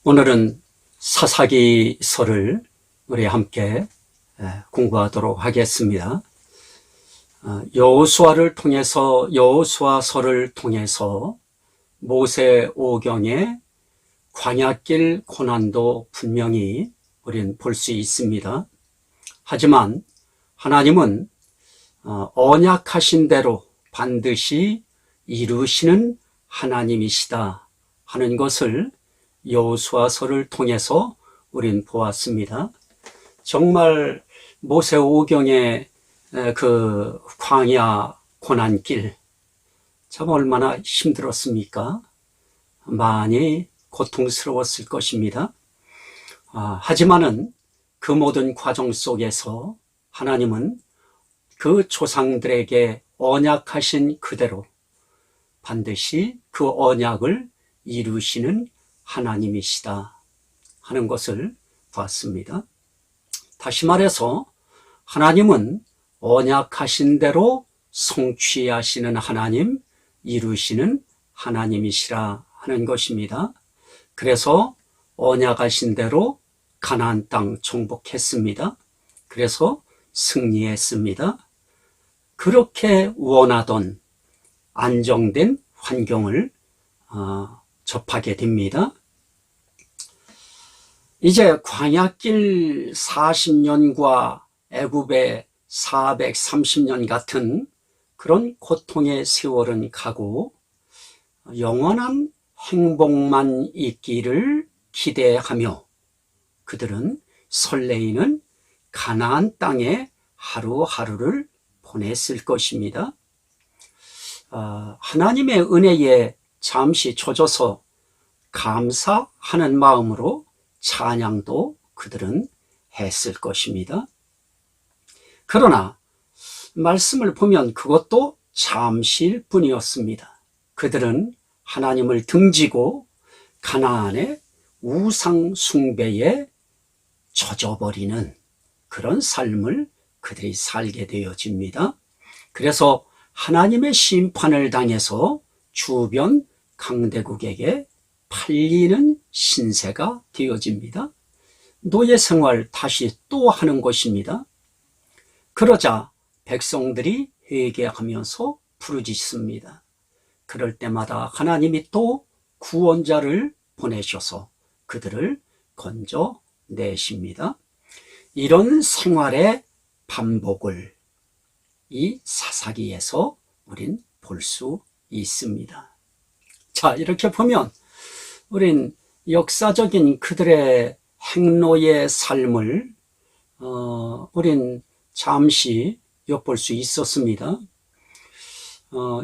오늘은 사사기서를 우리 함께 공부하도록 하겠습니다. 여호수아서를 통해서 모세 오경의 광야길 고난도 분명히 우리는 볼 수 있습니다. 하지만 하나님은 언약하신 대로 반드시 이루시는 하나님이시다 하는 것을 여호수아서를 통해서 우린 보았습니다. 정말 모세 오경의 그 광야 고난길 참 얼마나 힘들었습니까? 많이 고통스러웠을 것입니다. 하지만은 그 모든 과정 속에서 하나님은 그 조상들에게 언약하신 그대로 반드시 그 언약을 이루시는 하나님이시다 하는 것을 보았습니다. 다시 말해서 하나님은 언약하신 대로 성취하시는 하나님, 이루시는 하나님이시라 하는 것입니다. 그래서 언약하신 대로 가나안 땅 정복했습니다. 그래서 승리했습니다. 그렇게 원하던 안정된 환경을 접하게 됩니다. 이제 광야길 40년과 애굽의 430년 같은 그런 고통의 세월은 가고 영원한 행복만 있기를 기대하며 그들은 설레이는 가나안 땅의 하루하루를 보냈을 것입니다. 하나님의 은혜에 잠시 젖어서 감사하는 마음으로 찬양도 그들은 했을 것입니다. 그러나 말씀을 보면 그것도 잠시일 뿐이었습니다. 그들은 하나님을 등지고 가나안의 우상 숭배에 젖어버리는 그런 삶을 그들이 살게 되어집니다. 그래서 하나님의 심판을 당해서 주변 강대국에게 팔리는 신세가 되어집니다. 노예 생활 다시 또 하는 것입니다. 그러자 백성들이 회개하면서 부르짖습니다. 그럴 때마다 하나님이 또 구원자를 보내셔서 그들을 건져내십니다. 이런 생활의 반복을 이 사사기에서 우린 볼 수 있습니다. 자, 이렇게 보면 우린 역사적인 그들의 행로의 삶을 우린 잠시 엿볼 수 있었습니다.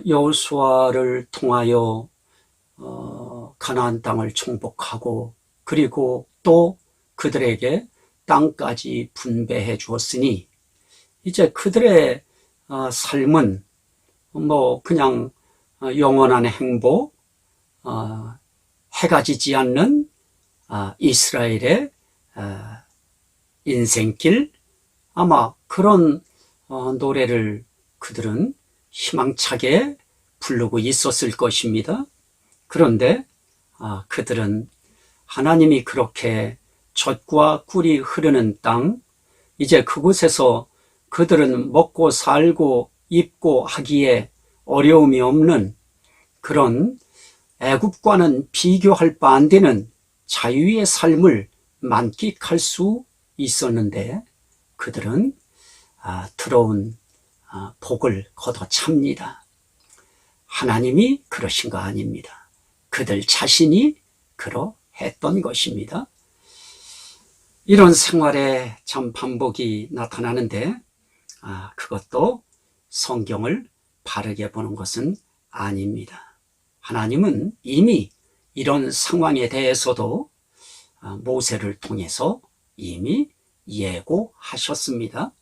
여호수아를 통하여 가나안 땅을 정복하고 그리고 또 그들에게 땅까지 분배해 주었으니 이제 그들의 삶은 그냥 영원한 행복, 해가 지지 않는 이스라엘의 인생길, 아마 그런 노래를 그들은 희망차게 부르고 있었을 것입니다. 그런데 그들은 하나님이 그렇게 젖과 꿀이 흐르는 땅, 이제 그곳에서 그들은 먹고 살고 입고 하기에 어려움이 없는 그런 애굽과는 비교할 바 안 되는 자유의 삶을 만끽할 수 있었는데 그들은 들어온 복을 걷어찹니다. 하나님이 그러신 거 아닙니다. 그들 자신이 그러했던 것입니다. 이런 생활에 참 반복이 나타나는데 그것도 성경을 바르게 보는 것은 아닙니다. 하나님은 이미 이런 상황에 대해서도 모세를 통해서 이미 예고하셨습니다.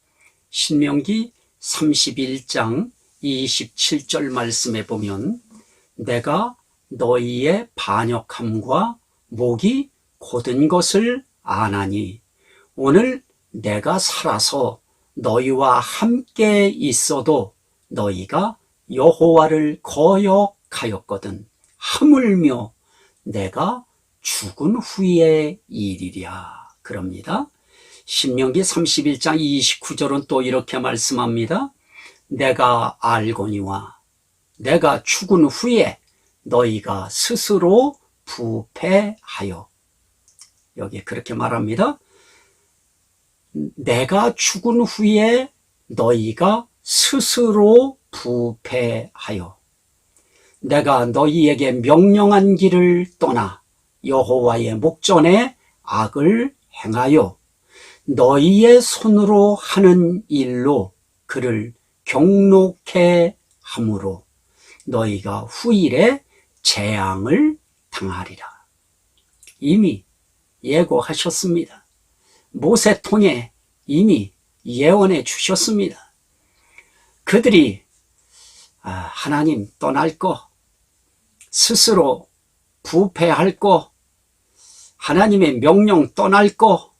신명기 31장 27절 말씀에 보면 내가 너희의 반역함과 목이 곧은 것을 아나니 오늘 내가 살아서 너희와 함께 있어도 너희가 여호와를 거역하였거든 하물며 내가 죽은 후의 일이랴 그럽니다. 신명기 31장 29절은 또 이렇게 말씀합니다. 내가 알거니와 내가 죽은 후에 너희가 스스로 부패하여, 여기 그렇게 말합니다. 내가 죽은 후에 너희가 스스로 부패하여 내가 너희에게 명령한 길을 떠나 여호와의 목전에 악을 행하여 너희의 손으로 하는 일로 그를 경록해 함으로 너희가 후일에 재앙을 당하리라. 이미 예고하셨습니다. 모세 통해 이미 예언해 주셨습니다. 그들이 하나님 떠날 거, 스스로 부패할 거, 하나님의 명령 떠날 거,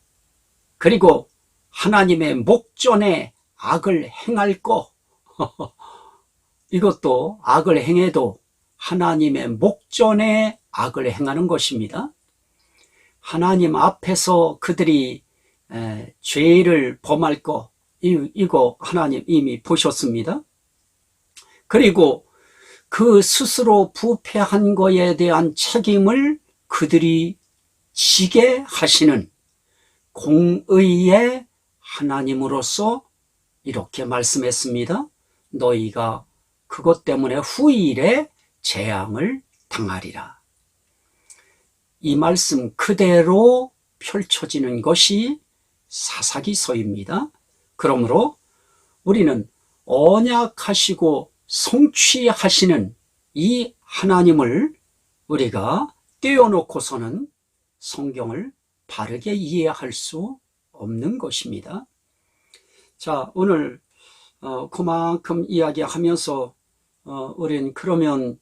그리고 하나님의 목전에 악을 행할 거, 이것도 악을 행해도 하나님의 목전에 악을 행하는 것입니다. 하나님 앞에서 그들이 죄를 범할 거, 이거 하나님 이미 보셨습니다. 그리고 그 스스로 부패한 거에 대한 책임을 그들이 지게 하시는 공의의 하나님으로서 이렇게 말씀했습니다. 너희가 그것 때문에 후일에 재앙을 당하리라. 이 말씀 그대로 펼쳐지는 것이 사사기서입니다. 그러므로 우리는 언약하시고 성취하시는 이 하나님을 우리가 떼어놓고서는 성경을 바르게 이해할 수 없는 것입니다. 자, 오늘 그만큼 이야기하면서 우리는 그러면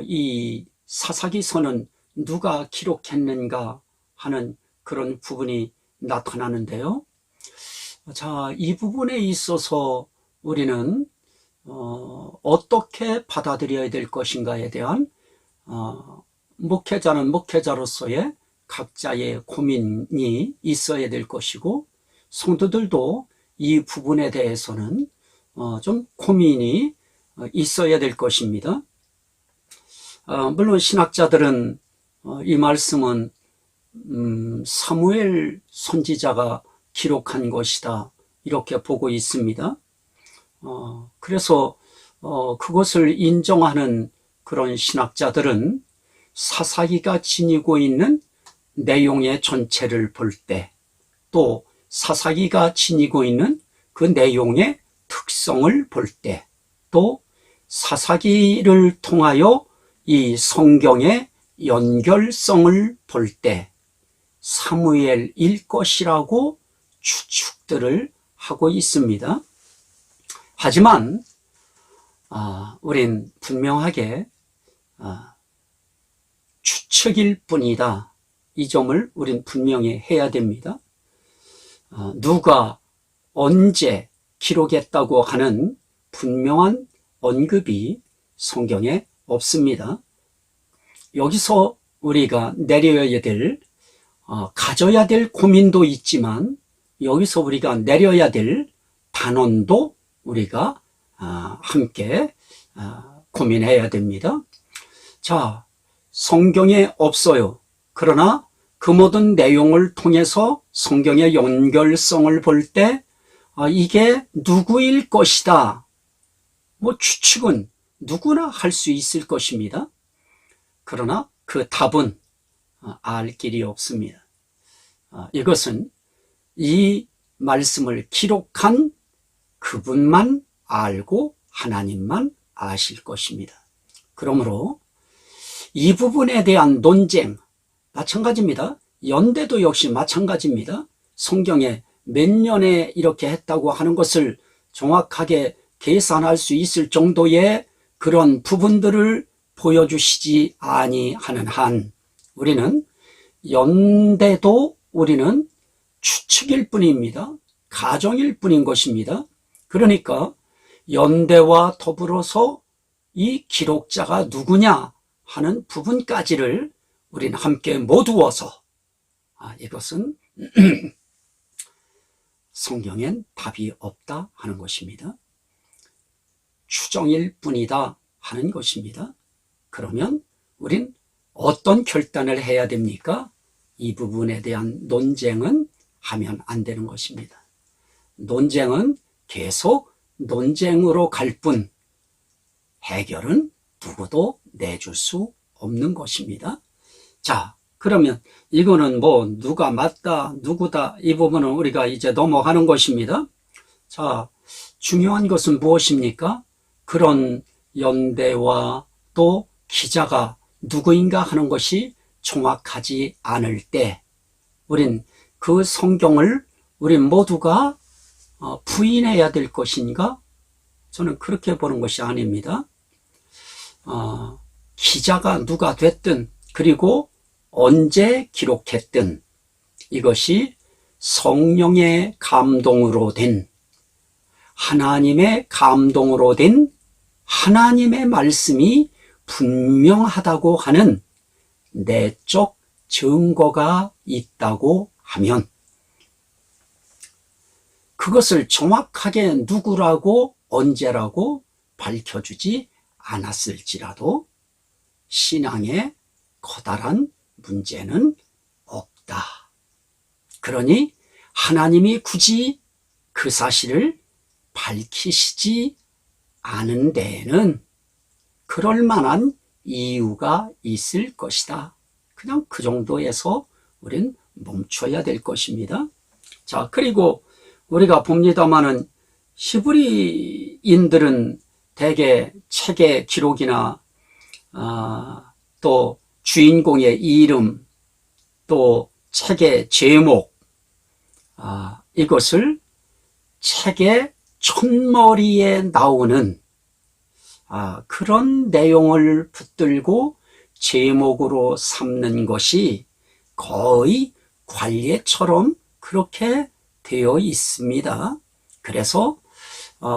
이 사사기서는 누가 기록했는가 하는 그런 부분이 나타나는데요. 자, 이 부분에 있어서 우리는 어떻게 받아들여야 될 것인가에 대한 목회자는 목회자로서의 각자의 고민이 있어야 될 것이고, 성도들도 이 부분에 대해서는 좀 고민이 있어야 될 것입니다. 물론 신학자들은 이 말씀은 사무엘 선지자가 기록한 것이다 이렇게 보고 있습니다. 그래서 그것을 인정하는 그런 신학자들은 사사기가 지니고 있는 내용의 전체를 볼 때, 또 사사기가 지니고 있는 그 내용의 특성을 볼 때, 또 사사기를 통하여 이 성경의 연결성을 볼 때 사무엘일 것이라고 추측들을 하고 있습니다. 하지만 우린 분명하게 추측일 뿐이다, 이 점을 우린 분명히 해야 됩니다. 누가 언제 기록했다고 하는 분명한 언급이 성경에 없습니다. 여기서 우리가 내려야 될, 가져야 될 고민도 있지만 여기서 우리가 내려야 될 단언도 우리가 함께 고민해야 됩니다. 자, 성경에 없어요. 그러나 그 모든 내용을 통해서 성경의 연결성을 볼 때 이게 누구일 것이다, 뭐 추측은 누구나 할 수 있을 것입니다. 그러나 그 답은 알 길이 없습니다. 이것은 이 말씀을 기록한 그분만 알고 하나님만 아실 것입니다. 그러므로 이 부분에 대한 논쟁, 마찬가지입니다. 연대도 역시 마찬가지입니다. 성경에 몇 년에 이렇게 했다고 하는 것을 정확하게 계산할 수 있을 정도의 그런 부분들을 보여주시지 아니하는 한 우리는 연대도 우리는 추측일 뿐입니다. 가정일 뿐인 것입니다. 그러니까 연대와 더불어서 이 기록자가 누구냐 하는 부분까지를 우린 함께 모두어서 이것은 성경엔 답이 없다 하는 것입니다. 추정일 뿐이다 하는 것입니다. 그러면 우린 어떤 결단을 해야 됩니까? 이 부분에 대한 논쟁은 하면 안 되는 것입니다. 논쟁은 계속 논쟁으로 갈 뿐 해결은 누구도 내줄 수 없는 것입니다. 자, 그러면 이거는 뭐 누가 맞다 누구다 이 부분은 우리가 이제 넘어가는 것입니다. 자, 중요한 것은 무엇입니까? 그런 연대와 또 기자가 누구인가 하는 것이 정확하지 않을 때 우린 그 성경을 우린 모두가 부인해야 될 것인가? 저는 그렇게 보는 것이 아닙니다. 기자가 누가 됐든 그리고 언제 기록했든 이것이 성령의 감동으로 된 하나님의 감동으로 된 하나님의 말씀이 분명하다고 하는 내적 증거가 있다고 하면 그것을 정확하게 누구라고 언제라고 밝혀주지 않았을지라도 신앙에 커다란 문제는 없다. 그러니 하나님이 굳이 그 사실을 밝히시지 않은 데에는 그럴 만한 이유가 있을 것이다. 그냥 그 정도에서 우린 멈춰야 될 것입니다. 자, 그리고 우리가 봅니다마는 히브리인들은 대개 책의 기록이나 또 주인공의 이름 또 책의 제목 이것을 책의 첫머리에 나오는 그런 내용을 붙들고 제목으로 삼는 것이 거의 관례처럼 그렇게 되어 있습니다. 그래서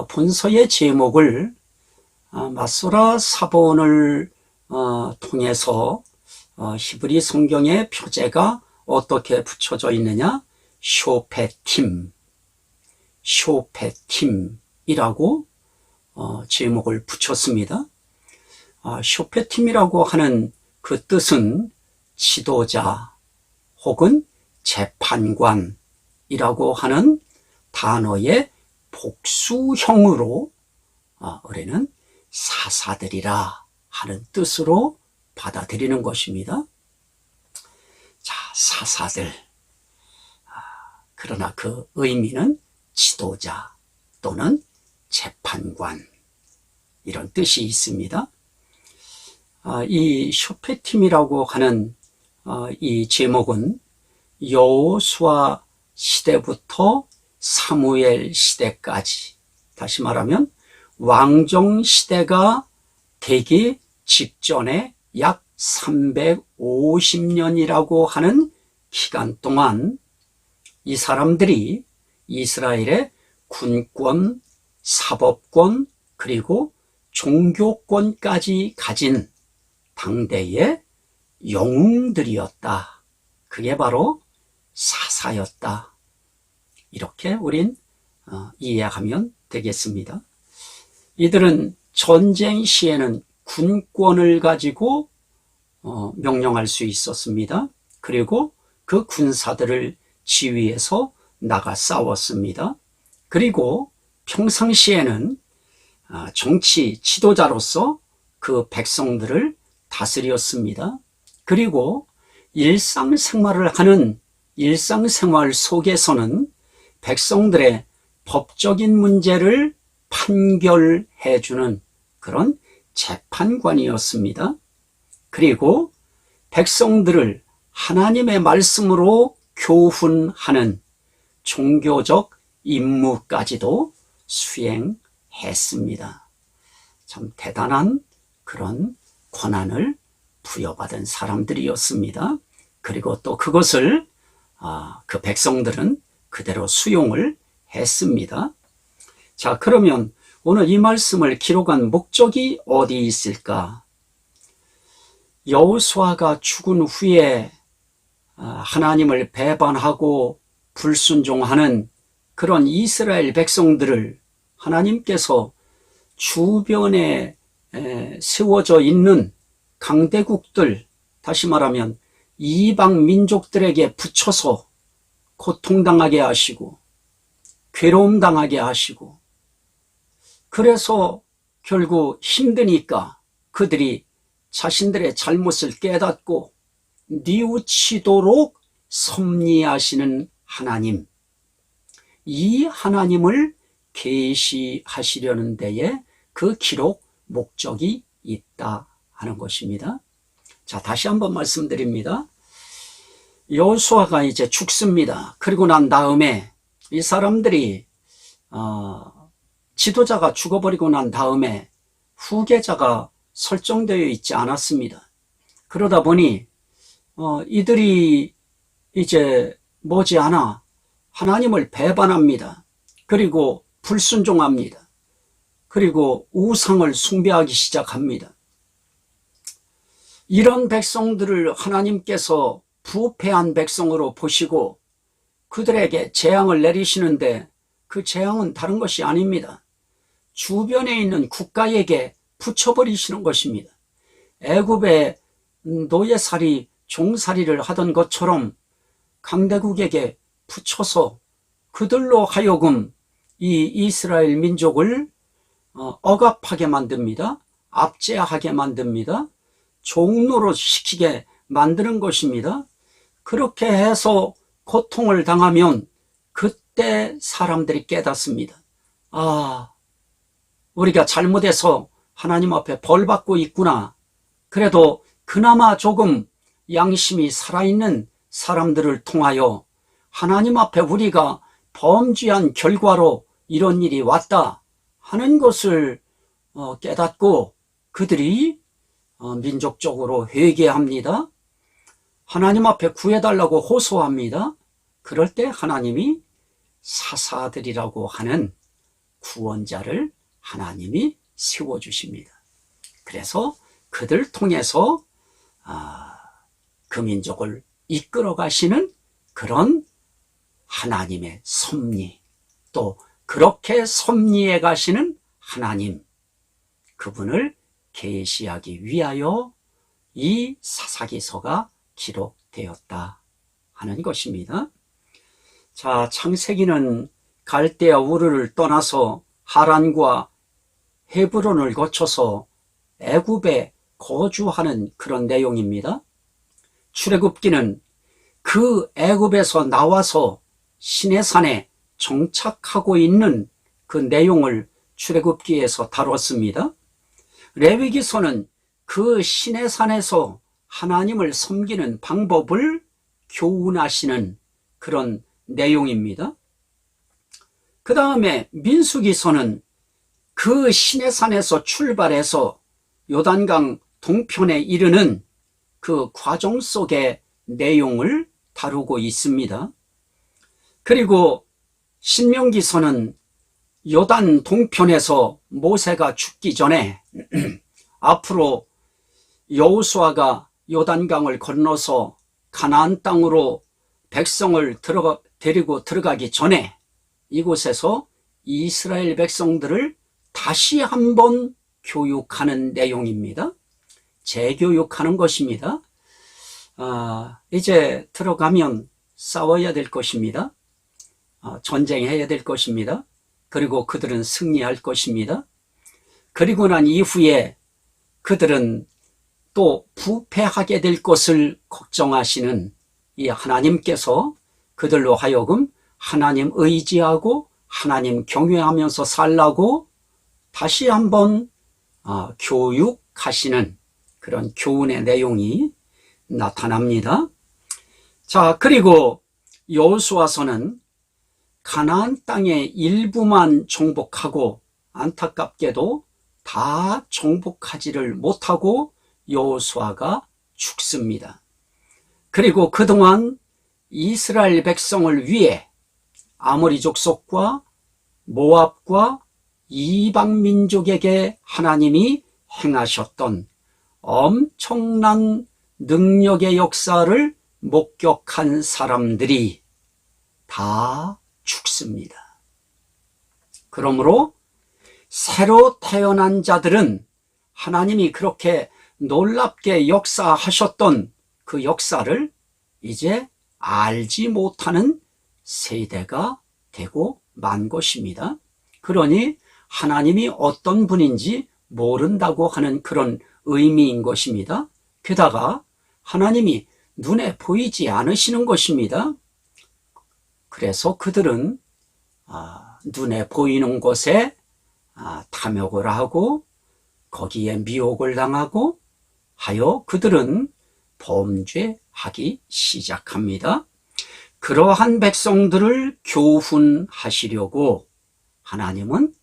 본서의 제목을 마소라 사본을 통해서 히브리 성경의 표제가 어떻게 붙여져 있느냐? 쇼페팀이라고 제목을 붙였습니다. 쇼페팀이라고 하는 그 뜻은 지도자 혹은 재판관이라고 하는 단어의 복수형으로 우리는 사사들이라 하는 뜻으로 받아들이는 것입니다. 자, 사사들. 그러나 그 의미는 지도자 또는 재판관 이런 뜻이 있습니다. 이 쇼페팀이라고 하는 이 제목은 여호수아 시대부터 사무엘 시대까지 다시 말하면 왕정 시대가 되기 직전에 약 350년이라고 하는 기간 동안 이 사람들이 이스라엘의 군권, 사법권, 그리고 종교권까지 가진 당대의 영웅들이었다. 그게 바로 사사였다. 이렇게 우린 이해하면 되겠습니다. 이들은 전쟁 시에는 군권을 가지고 명령할 수 있었습니다. 그리고 그 군사들을 지휘해서 나가 싸웠습니다. 그리고 평상시에는 정치 지도자로서 그 백성들을 다스렸습니다. 그리고 일상생활을 하는 일상생활 속에서는 백성들의 법적인 문제를 판결해주는 그런 재판관이었습니다. 그리고 백성들을 하나님의 말씀으로 교훈하는 종교적 임무까지도 수행했습니다. 참 대단한 그런 권한을 부여받은 사람들이었습니다. 그리고 또 그것을 그 백성들은 그대로 수용을 했습니다. 자, 그러면 오늘 이 말씀을 기록한 목적이 어디 있을까? 여호수아가 죽은 후에 하나님을 배반하고 불순종하는 그런 이스라엘 백성들을 하나님께서 주변에 세워져 있는 강대국들, 다시 말하면 이방 민족들에게 붙여서 고통당하게 하시고 괴로움 당하게 하시고, 그래서 결국 힘드니까 그들이 자신들의 잘못을 깨닫고 뉘우치도록 섭리하시는 하나님, 이 하나님을 계시하시려는 데에 그 기록 목적이 있다 하는 것입니다. 자, 다시 한번 말씀드립니다. 여호수아가 이제 죽습니다. 그리고 난 다음에 이 사람들이 지도자가 죽어버리고 난 다음에 후계자가 설정되어 있지 않았습니다. 그러다 보니 이들이 이제 머지않아 하나님을 배반합니다. 그리고 불순종합니다. 그리고 우상을 숭배하기 시작합니다. 이런 백성들을 하나님께서 부패한 백성으로 보시고 그들에게 재앙을 내리시는데, 그 재앙은 다른 것이 아닙니다. 주변에 있는 국가에게 붙여버리시는 것입니다. 애굽의 노예살이 종살이를 하던 것처럼 강대국에게 붙여서 그들로 하여금 이 이스라엘 민족을 억압하게 만듭니다. 압제하게 만듭니다. 종노릇 시키게 만드는 것입니다. 그렇게 해서 고통을 당하면 그때 사람들이 깨닫습니다. 우리가 잘못해서 하나님 앞에 벌 받고 있구나. 그래도 그나마 조금 양심이 살아있는 사람들을 통하여 하나님 앞에 우리가 범죄한 결과로 이런 일이 왔다 하는 것을 깨닫고 그들이 민족적으로 회개합니다. 하나님 앞에 구해달라고 호소합니다. 그럴 때 하나님이 사사들이라고 하는 구원자를 하나님이 세워주십니다. 그래서 그들 통해서 그 민족을 이끌어 가시는 그런 하나님의 섭리, 또 그렇게 섭리해 가시는 하나님, 그분을 계시하기 위하여 이 사사기서가 기록되었다 하는 것입니다. 자, 창세기는 갈대아 우르를 떠나서 하란과 헤브론을 거쳐서 애굽에 거주하는 그런 내용입니다. 출애굽기는 그 애굽에서 나와서 시내산에 정착하고 있는 그 내용을 출애굽기에서 다뤘습니다. 레위기서는 그 시내산에서 하나님을 섬기는 방법을 교훈하시는 그런 내용입니다. 그 다음에 민수기서는 그 시내산에서 출발해서 요단강 동편에 이르는 그 과정 속의 내용을 다루고 있습니다. 그리고 신명기서는 요단 동편에서 모세가 죽기 전에 앞으로 여호수아가 요단강을 건너서 가나안 땅으로 백성을 데리고 들어가기 전에 이곳에서 이스라엘 백성들을 다시 한번 교육하는 내용입니다. 재교육하는 것입니다. 이제 들어가면 싸워야 될 것입니다. 전쟁해야 될 것입니다. 그리고 그들은 승리할 것입니다. 그리고 난 이후에 그들은 또 부패하게 될 것을 걱정하시는 이 하나님께서 그들로 하여금 하나님 의지하고 하나님 경외하면서 살라고 다시 한번 교육하시는 그런 교훈의 내용이 나타납니다. 자, 그리고 여호수아서는 가나안 땅의 일부만 정복하고 안타깝게도 다 정복하지를 못하고 여호수아가 죽습니다. 그리고 그동안 이스라엘 백성을 위해 아모리 족속과 모압과 이방 민족에게 하나님이 행하셨던 엄청난 능력의 역사를 목격한 사람들이 다 죽습니다. 그러므로 새로 태어난 자들은 하나님이 그렇게 놀랍게 역사하셨던 그 역사를 이제 알지 못하는 세대가 되고 만 것입니다. 그러니 하나님이 어떤 분인지 모른다고 하는 그런 의미인 것입니다. 게다가 하나님이 눈에 보이지 않으시는 것입니다. 그래서 그들은 눈에 보이는 곳에 탐욕을 하고 거기에 미혹을 당하고 하여 그들은 범죄하기 시작합니다. 그러한 백성들을 교훈하시려고 하나님은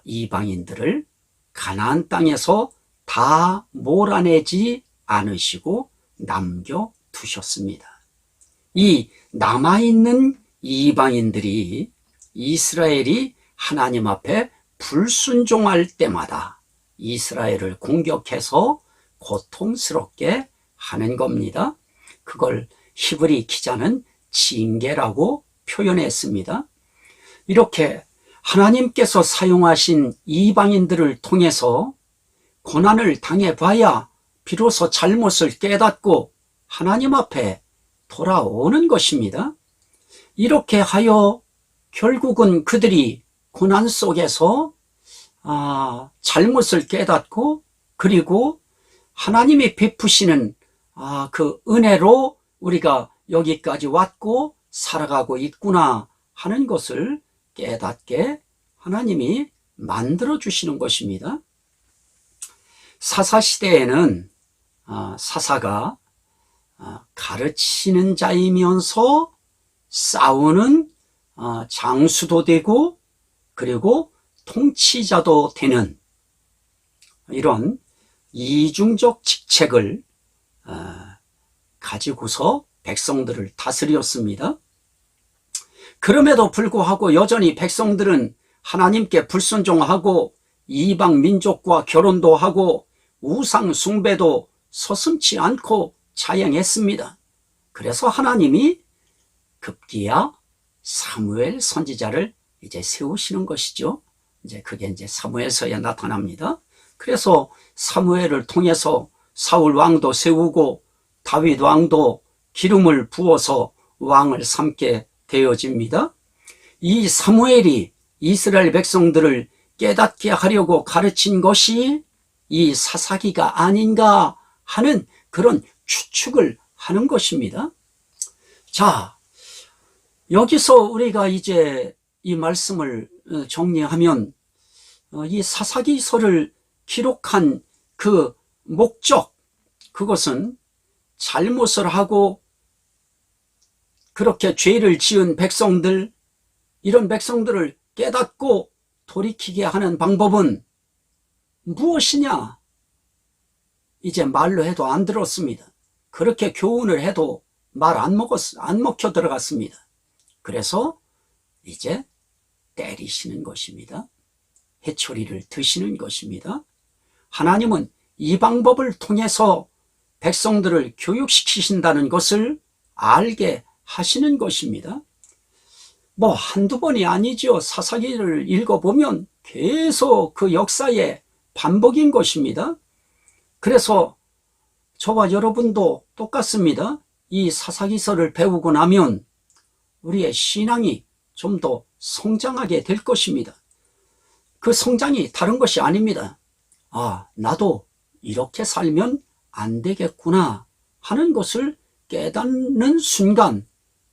이방인들을 가나안 땅에서 다 몰아내지 않으시고 남겨두셨습니다. 이 남아있는 이방인들이 이스라엘이 하나님 앞에 불순종할 때마다 이스라엘을 공격해서 고통스럽게 하는 겁니다. 그걸 히브리 기자는 징계라고 표현했습니다. 이렇게 하나님께서 사용하신 이방인들을 통해서 고난을 당해봐야 비로소 잘못을 깨닫고 하나님 앞에 돌아오는 것입니다. 이렇게 하여 결국은 그들이 고난 속에서 잘못을 깨닫고 그리고 하나님이 베푸시는 그 은혜로 우리가 여기까지 왔고 살아가고 있구나 하는 것을 깨닫게 하나님이 만들어 주시는 것입니다. 사사시대에는 사사가 가르치는 자이면서 싸우는 장수도 되고 그리고 통치자도 되는 이런 이중적 직책을 가지고서 백성들을 다스렸습니다. 그럼에도 불구하고 여전히 백성들은 하나님께 불순종하고 이방 민족과 결혼도 하고 우상 숭배도 서슴지 않고 자행했습니다. 그래서 하나님이 급기야 사무엘 선지자를 이제 세우시는 것이죠. 그게 사무엘서에 나타납니다. 그래서 사무엘을 통해서 사울 왕도 세우고 다윗 왕도 기름을 부어서 왕을 삼게 되어집니다. 이 사무엘이 이스라엘 백성들을 깨닫게 하려고 가르친 것이 이 사사기가 아닌가 하는 그런 추측을 하는 것입니다. 자, 여기서 우리가 이제 이 말씀을 정리하면 이 사사기서를 기록한 그 목적, 그것은 잘못을 하고 그렇게 죄를 지은 백성들, 이런 백성들을 깨닫고 돌이키게 하는 방법은 무엇이냐? 이제 말로 해도 안 들었습니다. 그렇게 교훈을 해도 말 안 먹혀 들어갔습니다. 그래서 이제 때리시는 것입니다. 해초리를 드시는 것입니다. 하나님은 이 방법을 통해서 백성들을 교육시키신다는 것을 알게 하시는 것입니다. 한두 번이 아니죠. 사사기를 읽어보면 계속 그 역사의 반복인 것입니다. 그래서 저와 여러분도 똑같습니다. 이 사사기서를 배우고 나면 우리의 신앙이 좀 더 성장하게 될 것입니다. 그 성장이 다른 것이 아닙니다. 나도 이렇게 살면 안 되겠구나 하는 것을 깨닫는 순간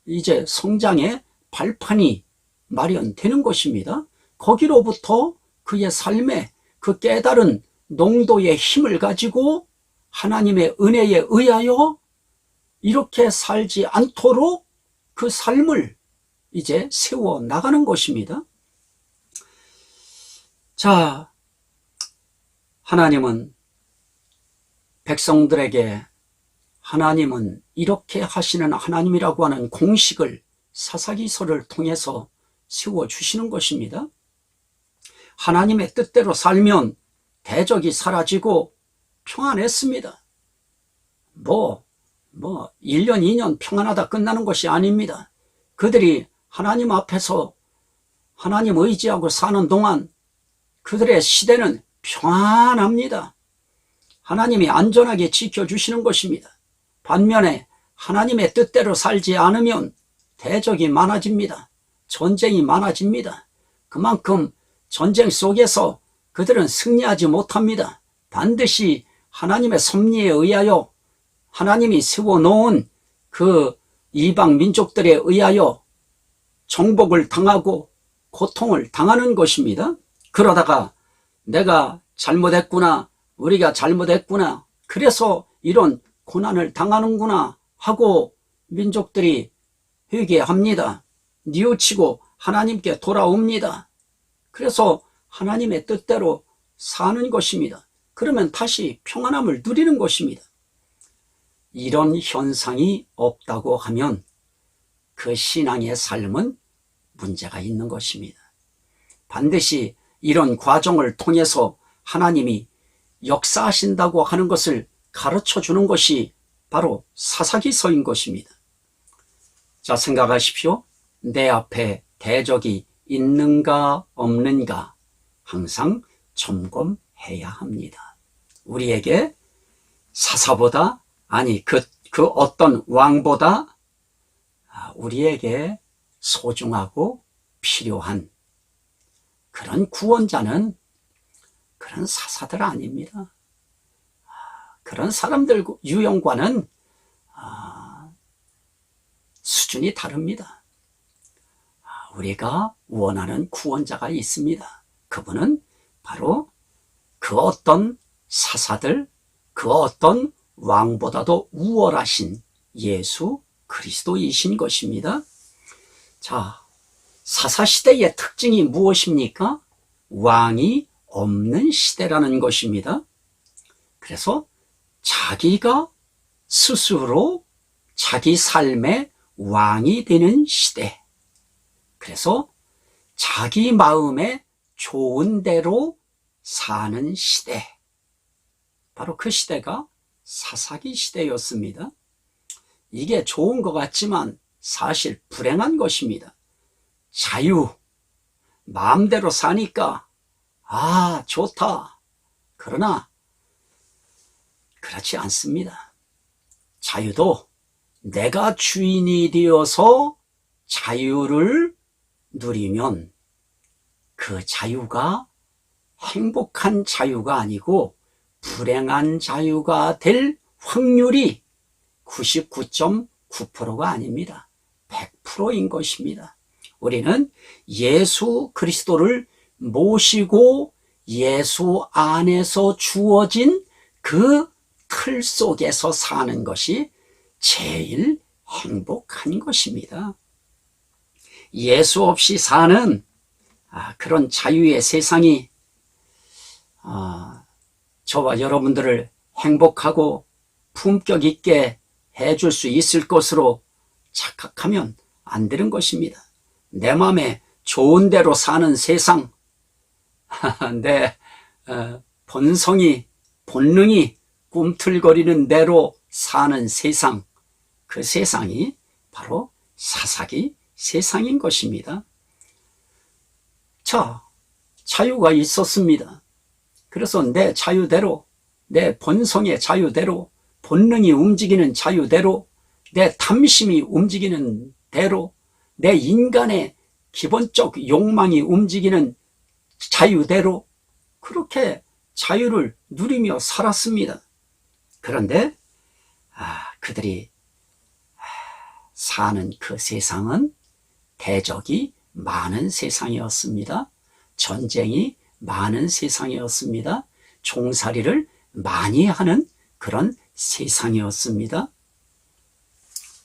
이제 성장의 발판이 마련되는 것입니다. 거기로부터 그의 삶에 그 깨달은 농도의 힘을 가지고 하나님의 은혜에 의하여 이렇게 살지 않도록 그 삶을 이제 세워 나가는 것입니다. 자, 하나님은 백성들에게 하나님은 이렇게 하시는 하나님이라고 하는 공식을 사사기서를 통해서 세워주시는 것입니다. 하나님의 뜻대로 살면 대적이 사라지고 평안했습니다. 1년, 2년 평안하다 끝나는 것이 아닙니다. 그들이 하나님 앞에서 하나님 의지하고 사는 동안 그들의 시대는 평안합니다. 하나님이 안전하게 지켜주시는 것입니다. 반면에 하나님의 뜻대로 살지 않으면 대적이 많아집니다. 전쟁이 많아집니다. 그만큼 전쟁 속에서 그들은 승리하지 못합니다. 반드시 하나님의 섭리에 의하여 하나님이 세워놓은 그 이방 민족들에 의하여 정복을 당하고 고통을 당하는 것입니다. 그러다가 내가 잘못했구나, 우리가 잘못했구나, 그래서 이런 고난을 당하는구나 하고 민족들이 회개합니다. 뉘우치고 하나님께 돌아옵니다. 그래서 하나님의 뜻대로 사는 것입니다. 그러면 다시 평안함을 누리는 것입니다. 이런 현상이 없다고 하면 그 신앙의 삶은 문제가 있는 것입니다. 반드시 이런 과정을 통해서 하나님이 역사하신다고 하는 것을 가르쳐 주는 것이 바로 사사기서인 것입니다. 자, 생각하십시오. 내 앞에 대적이 있는가 없는가 항상 점검해야 합니다. 우리에게 사사보다, 아니 그 어떤 왕보다 우리에게 소중하고 필요한 그런 구원자는 그런 사사들 아닙니다. 그런 사람들 유형과는 수준이 다릅니다. 우리가 원하는 구원자가 있습니다. 그분은 바로 그 어떤 사사들, 그 어떤 왕보다도 우월하신 예수 그리스도이신 것입니다. 자, 사사시대의 특징이 무엇입니까? 왕이 없는 시대라는 것입니다. 그래서 자기가 스스로 자기 삶의 왕이 되는 시대. 그래서 자기 마음에 좋은 대로 사는 시대. 바로 그 시대가 사사기 시대였습니다. 이게 좋은 것 같지만 사실 불행한 것입니다. 자유, 마음대로 사니까 좋다. 그러나 그렇지 않습니다. 자유도 내가 주인이 되어서 자유를 누리면 그 자유가 행복한 자유가 아니고 불행한 자유가 될 확률이 99.9%가 아닙니다. 100%인 것입니다. 우리는 예수 그리스도를 모시고 예수 안에서 주어진 그 틀 속에서 사는 것이 제일 행복한 것입니다. 예수 없이 사는 그런 자유의 세상이 저와 여러분들을 행복하고 품격 있게 해줄 수 있을 것으로 착각하면 안 되는 것입니다. 내 마음에 좋은 대로 사는 세상, 내 본성이, 본능이 꿈틀거리는 대로 사는 세상, 그 세상이 바로 사사기 세상인 것입니다. 자, 자유가 있었습니다. 그래서 내 자유대로, 내 본성의 자유대로, 본능이 움직이는 자유대로, 내 탐심이 움직이는 대로, 내 인간의 기본적 욕망이 움직이는 자유대로 그렇게 자유를 누리며 살았습니다. 그런데 그들이 사는 그 세상은 대적이 많은 세상이었습니다. 전쟁이 많은 세상이었습니다. 종살이를 많이 하는 그런 세상이었습니다.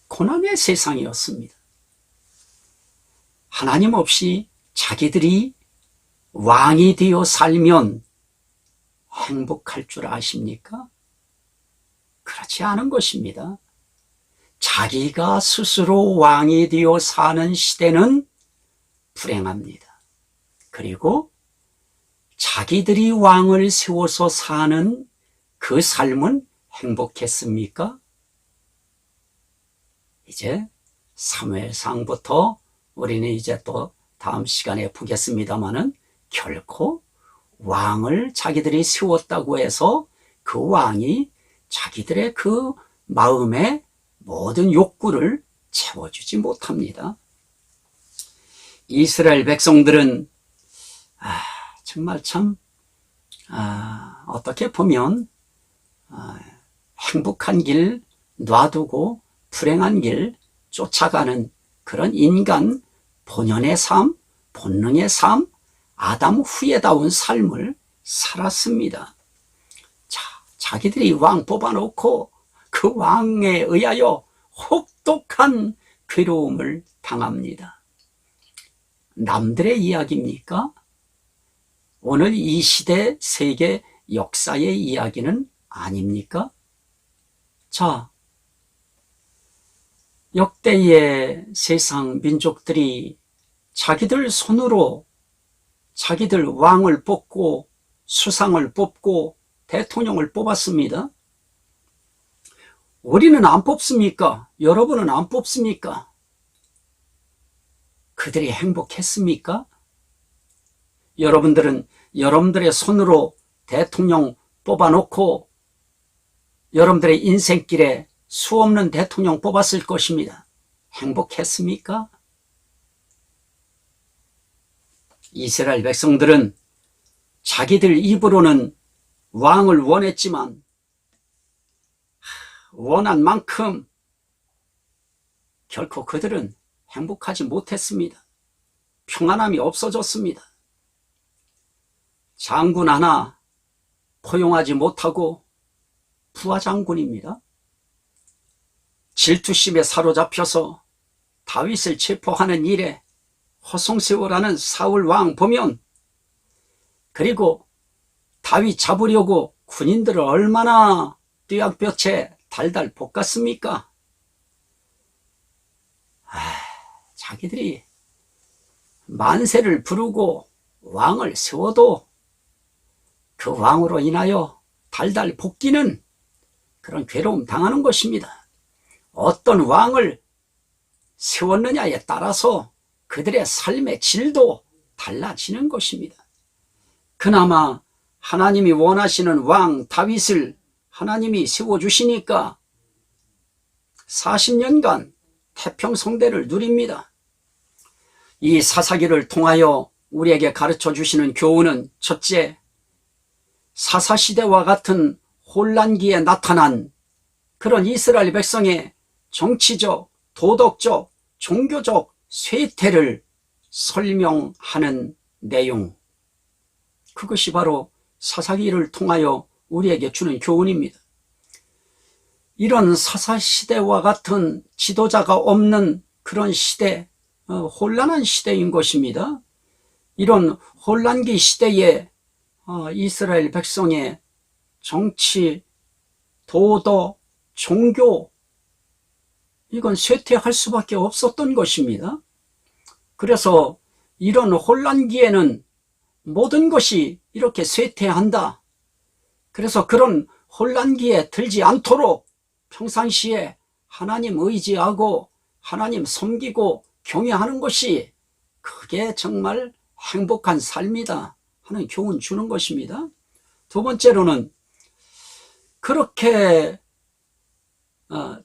고난의 세상이었습니다. 하나님 없이 자기들이 왕이 되어 살면 행복할 줄 아십니까? 그렇지 않은 것입니다. 자기가 스스로 왕이 되어 사는 시대는 불행합니다. 그리고 자기들이 왕을 세워서 사는 그 삶은 행복했습니까? 이제 사무엘상부터 우리는 이제 또 다음 시간에 보겠습니다마는 결코 왕을 자기들이 세웠다고 해서 그 왕이 자기들의 그 마음의 모든 욕구를 채워주지 못합니다. 이스라엘 백성들은 정말 참 어떻게 보면 행복한 길 놔두고 불행한 길 쫓아가는 그런 인간 본연의 삶, 본능의 삶, 아담 후에다운 삶을 살았습니다. 자기들이 왕 뽑아놓고 그 왕에 의하여 혹독한 괴로움을 당합니다. 남들의 이야기입니까? 오늘 이 시대 세계 역사의 이야기는 아닙니까? 자, 역대의 세상 민족들이 자기들 손으로 자기들 왕을 뽑고 수상을 뽑고 대통령을 뽑았습니다. 우리는 안 뽑습니까? 여러분은 안 뽑습니까? 그들이 행복했습니까? 여러분들은 여러분들의 손으로 대통령 뽑아놓고 여러분들의 인생길에 수없는 대통령 뽑았을 것입니다. 행복했습니까? 이스라엘 백성들은 자기들 입으로는 왕을 원했지만 원한 만큼 결코 그들은 행복하지 못했습니다. 평안함이 없어졌습니다. 장군 하나 포용하지 못하고 부하장군입니다. 질투심에 사로잡혀서 다윗을 체포하는 일에 호송세월하는 사울 왕 보면, 그리고 다윗 잡으려고 군인들을 얼마나 뙤약볕에 달달 볶았습니까? 자기들이 만세를 부르고 왕을 세워도 그 왕으로 인하여 달달 볶이는 그런 괴로움 당하는 것입니다. 어떤 왕을 세웠느냐에 따라서 그들의 삶의 질도 달라지는 것입니다. 그나마 하나님이 원하시는 왕 다윗을 하나님이 세워주시니까 40년간 태평성대를 누립니다. 이 사사기를 통하여 우리에게 가르쳐 주시는 교훈은, 첫째, 사사시대와 같은 혼란기에 나타난 그런 이스라엘 백성의 정치적, 도덕적, 종교적 쇠퇴를 설명하는 내용, 그것이 바로 사사기를 통하여 우리에게 주는 교훈입니다. 이런 사사시대와 같은 지도자가 없는 그런 시대, 혼란한 시대인 것입니다. 이런 혼란기 시대에 이스라엘 백성의 정치, 도덕, 종교, 이건 쇠퇴할 수밖에 없었던 것입니다. 그래서 이런 혼란기에는 모든 것이 이렇게 쇠퇴한다. 그래서 그런 혼란기에 들지 않도록 평상시에 하나님 의지하고 하나님 섬기고 경외하는 것이, 그게 정말 행복한 삶이다 하는 교훈 주는 것입니다. 두 번째로는, 그렇게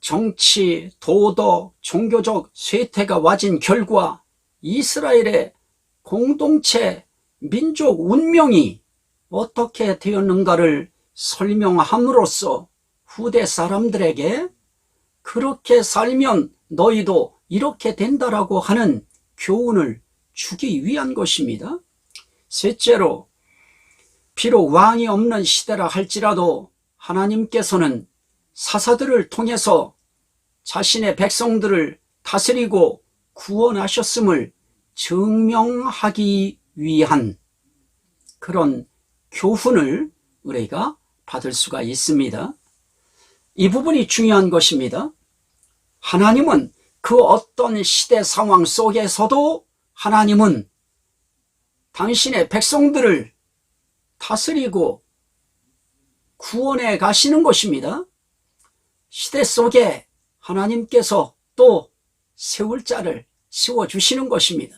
정치, 도덕, 종교적 쇠퇴가 와진 결과 이스라엘의 공동체, 민족 운명이 어떻게 되었는가를 설명함으로써 후대 사람들에게 그렇게 살면 너희도 이렇게 된다라고 하는 교훈을 주기 위한 것입니다. 셋째로, 비록 왕이 없는 시대라 할지라도 하나님께서는 사사들을 통해서 자신의 백성들을 다스리고 구원하셨음을 증명하기 위한 그런 교훈을 우리가 받을 수가 있습니다. 이 부분이 중요한 것입니다. 하나님은 그 어떤 시대 상황 속에서도 하나님은 당신의 백성들을 다스리고 구원해 가시는 것입니다. 시대 속에 하나님께서 또 세울 자를 세워주시는 것입니다.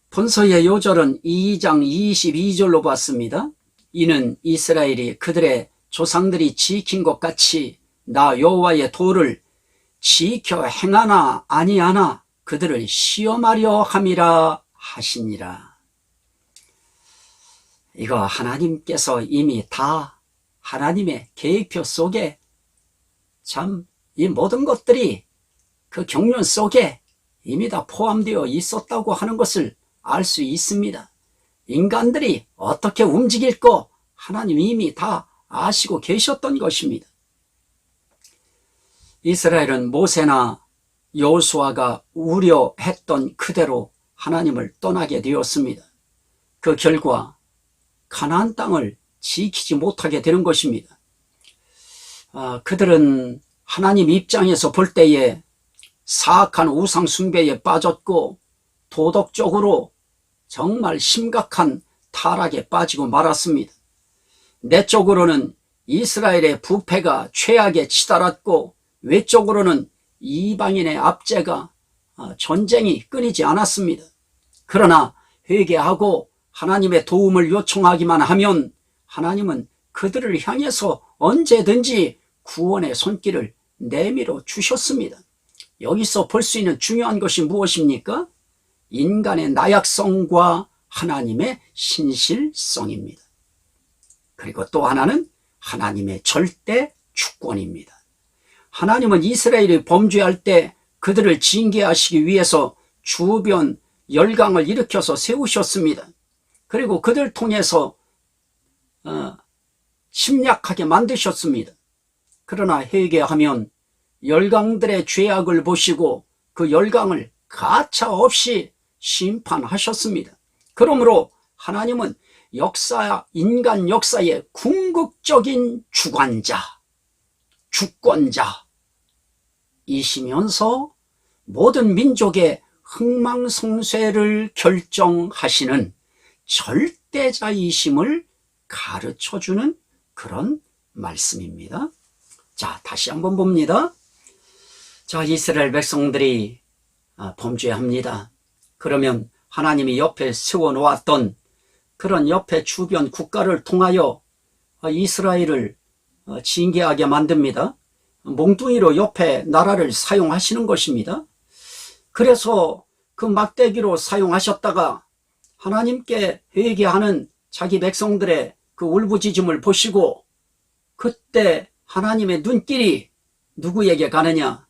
본서의 요절은 2장 22절로 봤습니다. 이는 이스라엘이 그들의 조상들이 지킨 것 같이 나 여호와의 도를 지켜 행하나 아니하나 그들을 시험하려 함이라 하시니라. 이거 하나님께서 이미 다 하나님의 계획표 속에 참 이 모든 것들이 그 경륜 속에 이미 다 포함되어 있었다고 하는 것을 알 수 있습니다. 인간들이 어떻게 움직일 거 하나님이 이미 다 아시고 계셨던 것입니다. 이스라엘은 모세나 여호수아가 우려했던 그대로 하나님을 떠나게 되었습니다. 그 결과 가나안 땅을 지키지 못하게 되는 것입니다. 그들은 하나님 입장에서 볼 때에 사악한 우상 숭배에 빠졌고 도덕적으로 정말 심각한 타락에 빠지고 말았습니다. 내적으로는 이스라엘의 부패가 최악에 치달았고 외적으로는 이방인의 압제가 전쟁이 끊이지 않았습니다. 그러나 회개하고 하나님의 도움을 요청하기만 하면 하나님은 그들을 향해서 언제든지 구원의 손길을 내밀어 주셨습니다. 여기서 볼 수 있는 중요한 것이 무엇입니까? 인간의 나약성과 하나님의 신실성입니다. 그리고 또 하나는 하나님의 절대 주권입니다. 하나님은 이스라엘이 범죄할 때 그들을 징계하시기 위해서 주변 열강을 일으켜서 세우셨습니다. 그리고 그들 통해서 침략하게 만드셨습니다. 그러나 회개하면 열강들의 죄악을 보시고 그 열강을 가차없이 심판하셨습니다. 그러므로 하나님은 인간 역사의 궁극적인 주관자, 주권자이시면서 모든 민족의 흥망성쇠를 결정하시는 절대자이심을 가르쳐주는 그런 말씀입니다. 자, 다시 한번 봅니다. 자, 이스라엘 백성들이 범죄합니다. 그러면 하나님이 옆에 세워놓았던 그런 옆에 주변 국가를 통하여 이스라엘을 징계하게 만듭니다. 몽둥이로 옆에 나라를 사용하시는 것입니다. 그래서 그 막대기로 사용하셨다가 하나님께 회개하는 자기 백성들의 그 울부짖음을 보시고 그때 하나님의 눈길이 누구에게 가느냐?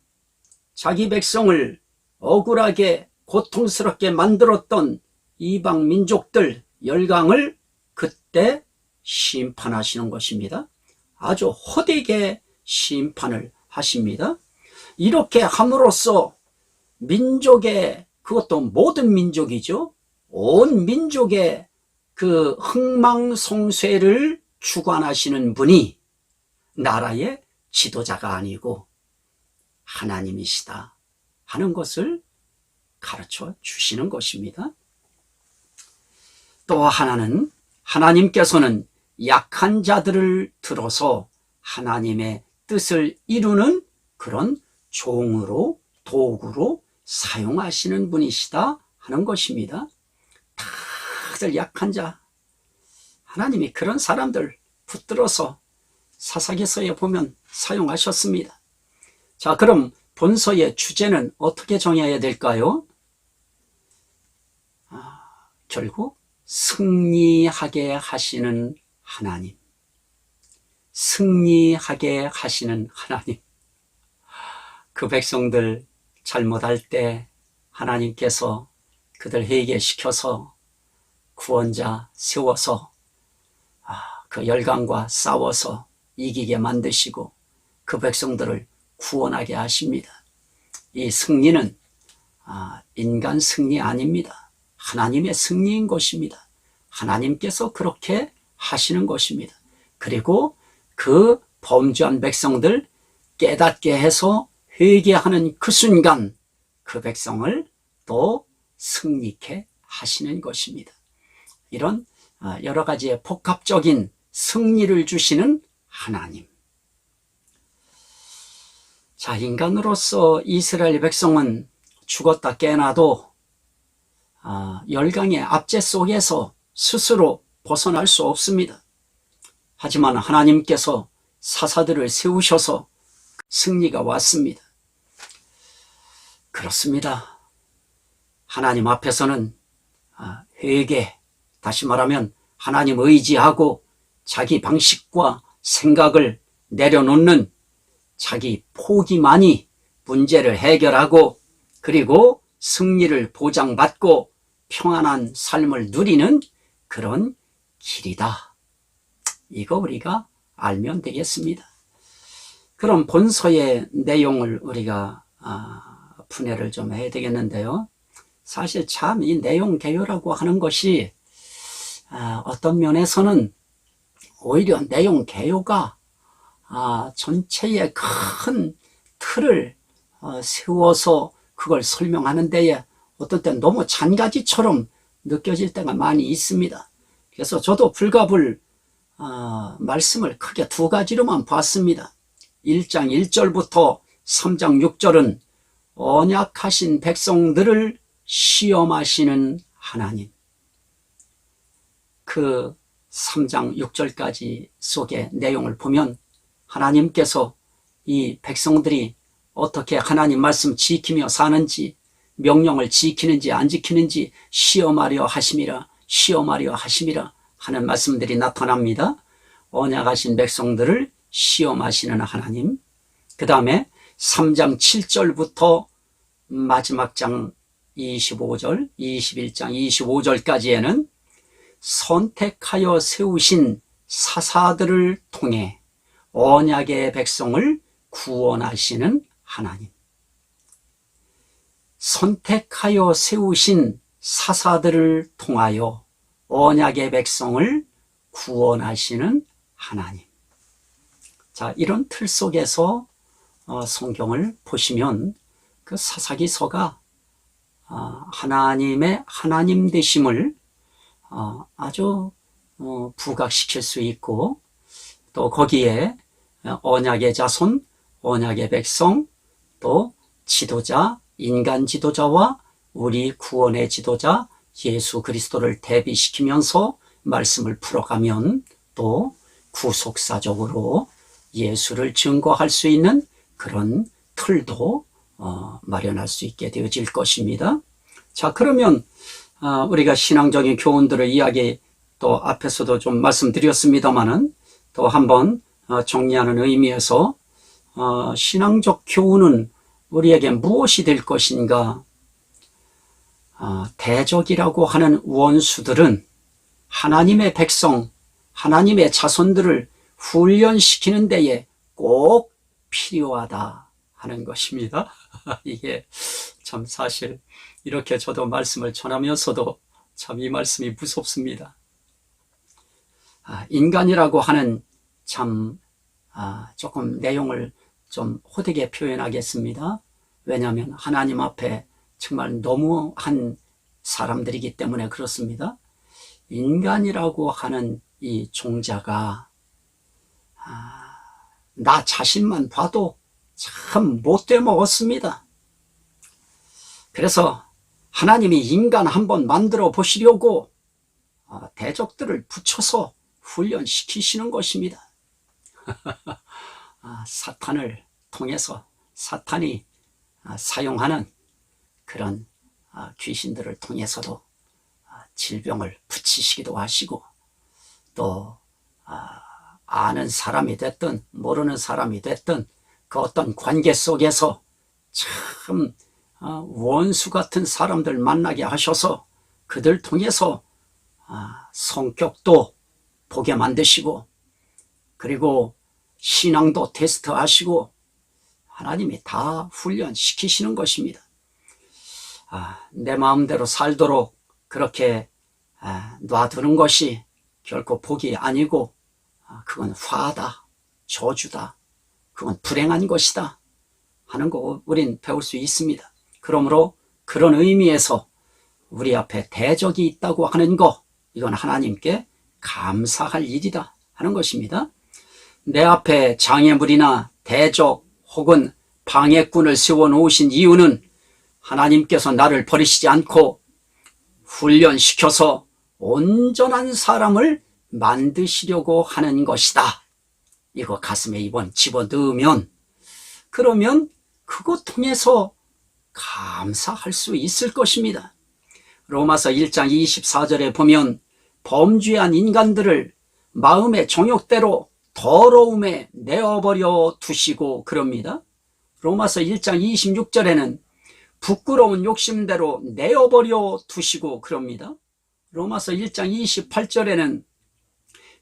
자기 백성을 억울하게 고통스럽게 만들었던 이방 민족들 열강을 그때 심판하시는 것입니다. 아주 호되게 심판을 하십니다. 이렇게 함으로써 민족의, 그것도 모든 민족이죠, 온 민족의 그 흥망성쇠를 주관하시는 분이 나라의 지도자가 아니고 하나님이시다 하는 것을 가르쳐 주시는 것입니다. 또 하나는 하나님께서는 약한 자들을 들어서 하나님의 뜻을 이루는 그런 종으로, 도구로 사용하시는 분이시다 하는 것입니다. 다들 약한 자, 하나님이 그런 사람들 붙들어서 사사기서에 보면 사용하셨습니다. 자, 그럼 본서의 주제는 어떻게 정해야 될까요? 결국 승리하게 하시는 하나님, 승리하게 하시는 하나님. 그 백성들 잘못할 때 하나님께서 그들 회개시켜서 구원자 세워서 그 열강과 싸워서 이기게 만드시고 그 백성들을 구원하게 하십니다. 이 승리는 인간 승리 아닙니다. 하나님의 승리인 것입니다. 하나님께서 그렇게 하시는 것입니다. 그리고 그 범죄한 백성들 깨닫게 해서 회개하는 그 순간 그 백성을 또 승리케 하시는 것입니다. 이런 여러 가지의 복합적인 승리를 주시는 하나님. 자, 인간으로서 이스라엘 백성은 죽었다 깨어나도 열강의 압제 속에서 스스로 벗어날 수 없습니다. 하지만 하나님께서 사사들을 세우셔서 승리가 왔습니다. 그렇습니다. 하나님 앞에서는 회개, 다시 말하면 하나님 의지하고 자기 방식과 생각을 내려놓는 자기 포기만이 문제를 해결하고 그리고 승리를 보장받고 평안한 삶을 누리는 그런 길이다. 이거 우리가 알면 되겠습니다. 그럼 본서의 내용을 우리가 분해를 좀 해야 되겠는데요. 사실 참 이 내용 개요라고 하는 것이 어떤 면에서는 오히려 내용 개요가 전체의 큰 틀을 세워서 그걸 설명하는 데에 어떤 때는 너무 잔가지처럼 느껴질 때가 많이 있습니다. 그래서 저도 불가불 말씀을 크게 두 가지로만 봤습니다. 1장 1절부터 3장 6절은 언약하신 백성들을 시험하시는 하나님, 그 3장 6절까지 속의 내용을 보면 하나님께서 이 백성들이 어떻게 하나님 말씀 지키며 사는지, 명령을 지키는지 안 지키는지 시험하려 하심이라 하는 말씀들이 나타납니다. 언약하신 백성들을 시험하시는 하나님. 그 다음에 3장 7절부터 마지막 장 25절, 21장 25절까지에는 선택하여 세우신 사사들을 통해 언약의 백성을 구원하시는 하나님. 선택하여 세우신 사사들을 통하여 언약의 백성을 구원하시는 하나님. 자, 이런 틀 속에서 성경을 보시면 그 사사기서가 하나님의 하나님 되심을 아주 부각시킬 수 있고, 또 거기에 언약의 자손, 언약의 백성, 또 지도자, 인간 지도자와 우리 구원의 지도자 예수 그리스도를 대비시키면서 말씀을 풀어가면 또 구속사적으로 예수를 증거할 수 있는 그런 틀도 마련할 수 있게 되어질 것입니다. 자, 그러면 우리가 신앙적인 교훈들을 이야기 또 앞에서도 좀 말씀드렸습니다만은 또 한번 정리하는 의미에서 신앙적 교훈은 우리에게 무엇이 될 것인가? 대적이라고 하는 원수들은 하나님의 백성, 하나님의 자손들을 훈련시키는 데에 꼭 필요하다 하는 것입니다. 이게 참 사실 이렇게 저도 말씀을 전하면서도 참 이 말씀이 무섭습니다. 인간이라고 하는 참 조금 내용을 좀 호되게 표현하겠습니다. 왜냐하면 하나님 앞에 정말 너무한 사람들이기 때문에 그렇습니다. 인간이라고 하는 이 종자가 나 자신만 봐도 참 못돼 먹었습니다. 그래서 하나님이 인간 한번 만들어 보시려고 대적들을 붙여서 훈련시키시는 것입니다. 사탄을 통해서 사탄이 사용하는 그런 귀신들을 통해서도 질병을 붙이시기도 하시고, 또 아는 사람이 됐든 모르는 사람이 됐든 그 어떤 관계 속에서 참 원수 같은 사람들 만나게 하셔서 그들 통해서 성격도 보게 만드시고, 그리고 신앙도 테스트하시고 하나님이 다 훈련시키시는 것입니다. 내 마음대로 살도록 그렇게 놔두는 것이 결코 복이 아니고 그건 화다, 저주다, 그건 불행한 것이다 하는 거 우린 배울 수 있습니다. 그러므로 그런 의미에서 우리 앞에 대적이 있다고 하는 거, 이건 하나님께 감사할 일이다 하는 것입니다. 내 앞에 장애물이나 대적 혹은 방해꾼을 세워놓으신 이유는 하나님께서 나를 버리시지 않고 훈련시켜서 온전한 사람을 만드시려고 하는 것이다. 이거 가슴에 이번 집어넣으면, 그러면 그것 통해서 감사할 수 있을 것입니다. 로마서 1장 24절에 보면 범죄한 인간들을 마음의 정욕대로 더러움에 내어버려 두시고 그럽니다. 로마서 1장 26절에는 부끄러운 욕심대로 내어버려 두시고 그럽니다. 로마서 1장 28절에는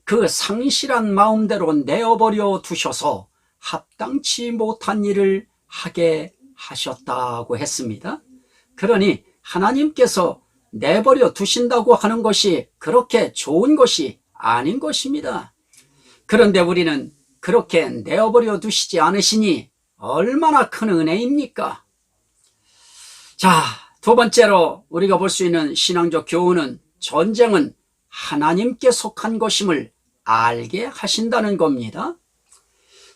그 상실한 마음대로 내어버려 두셔서 합당치 못한 일을 하게 하셨다고 했습니다. 그러니 하나님께서 내버려 두신다고 하는 것이 그렇게 좋은 것이 아닌 것입니다. 그런데 우리는 그렇게 내어버려 두시지 않으시니 얼마나 큰 은혜입니까? 자, 두 번째로 우리가 볼 수 있는 신앙적 교훈은 전쟁은 하나님께 속한 것임을 알게 하신다는 겁니다.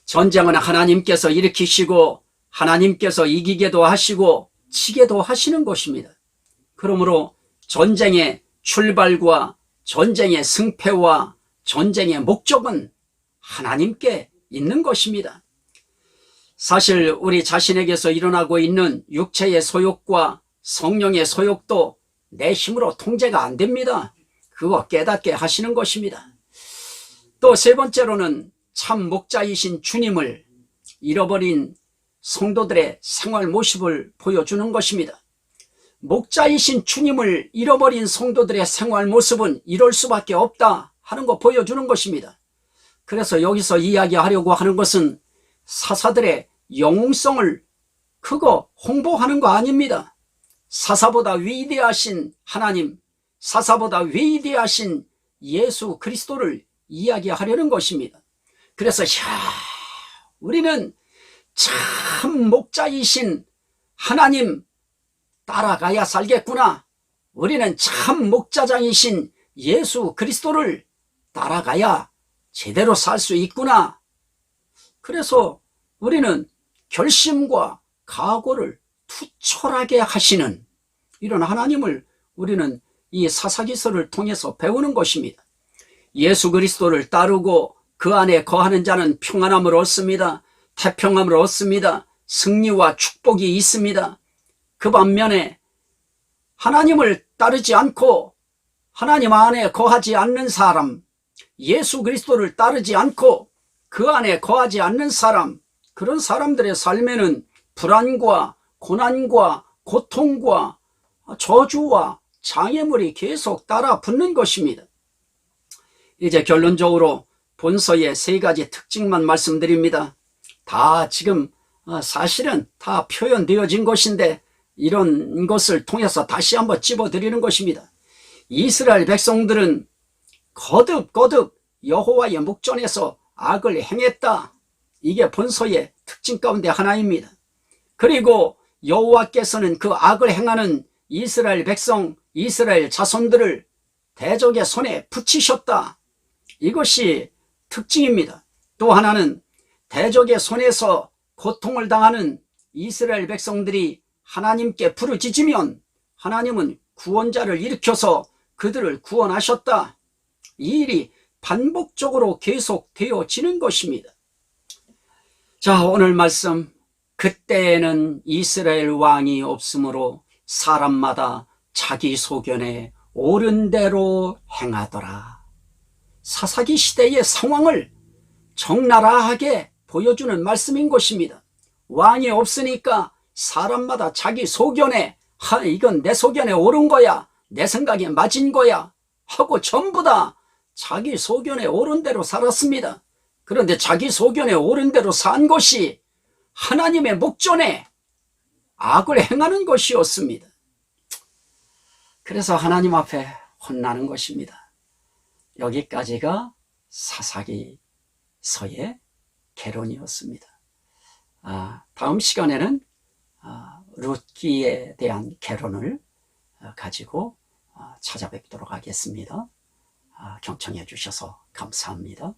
전쟁은 하나님께서 일으키시고 하나님께서 이기게도 하시고 지게도 하시는 것입니다. 그러므로 전쟁의 출발과 전쟁의 승패와 전쟁의 목적은 하나님께 있는 것입니다. 사실 우리 자신에게서 일어나고 있는 육체의 소욕과 성령의 소욕도 내 힘으로 통제가 안 됩니다. 그거 깨닫게 하시는 것입니다. 또 세 번째로는 참 목자이신 주님을 잃어버린 성도들의 생활 모습을 보여주는 것입니다. 목자이신 주님을 잃어버린 성도들의 생활 모습은 이럴 수밖에 없다 하는 거 보여주는 것입니다. 그래서 여기서 이야기하려고 하는 것은 사사들의 영웅성을 그거 홍보하는 거 아닙니다. 사사보다 위대하신 하나님, 사사보다 위대하신 예수 그리스도를 이야기하려는 것입니다. 그래서 우리는 참 목자이신 하나님 따라가야 살겠구나. 우리는 참 목자장이신 예수 그리스도를 따라가야 제대로 살 수 있구나. 그래서 우리는 결심과 각오를 투철하게 하시는 이런 하나님을 우리는 이 사사기서를 통해서 배우는 것입니다. 예수 그리스도를 따르고 그 안에 거하는 자는 평안함을 얻습니다. 태평함을 얻습니다. 승리와 축복이 있습니다. 그 반면에 하나님을 따르지 않고 하나님 안에 거하지 않는 사람, 예수 그리스도를 따르지 않고 그 안에 거하지 않는 사람, 그런 사람들의 삶에는 불안과 고난과 고통과 저주와 장애물이 계속 따라 붙는 것입니다. 이제 결론적으로 본서의 세 가지 특징만 말씀드립니다. 다 지금 사실은 다 표현되어진 것인데 이런 것을 통해서 다시 한번 찝어드리는 것입니다. 이스라엘 백성들은 거듭 여호와의 목전에서 악을 행했다. 이게 본서의 특징 가운데 하나입니다. 그리고 여호와께서는 그 악을 행하는 이스라엘 백성, 이스라엘 자손들을 대적의 손에 붙이셨다. 이것이 특징입니다. 또 하나는 대적의 손에서 고통을 당하는 이스라엘 백성들이 하나님께 부르짖으면 하나님은 구원자를 일으켜서 그들을 구원하셨다. 이 일이 반복적으로 계속되어지는 것입니다. 자, 오늘 말씀, 그때에는 이스라엘 왕이 없으므로 사람마다 자기 소견에 옳은 대로 행하더라. 사사기 시대의 상황을 적나라하게 보여주는 말씀인 것입니다. 왕이 없으니까 사람마다 자기 소견에 이건 내 소견에 옳은 거야, 내 생각에 맞은 거야 하고 전부 다 자기 소견에 옳은 대로 살았습니다. 그런데 자기 소견에 옳은 대로 산 것이 하나님의 목전에 악을 행하는 것이었습니다. 그래서 하나님 앞에 혼나는 것입니다. 여기까지가 사사기서의 개론이었습니다. 다음 시간에는 룻기에 대한 개론을 가지고 찾아뵙도록 하겠습니다. 경청해 주셔서 감사합니다.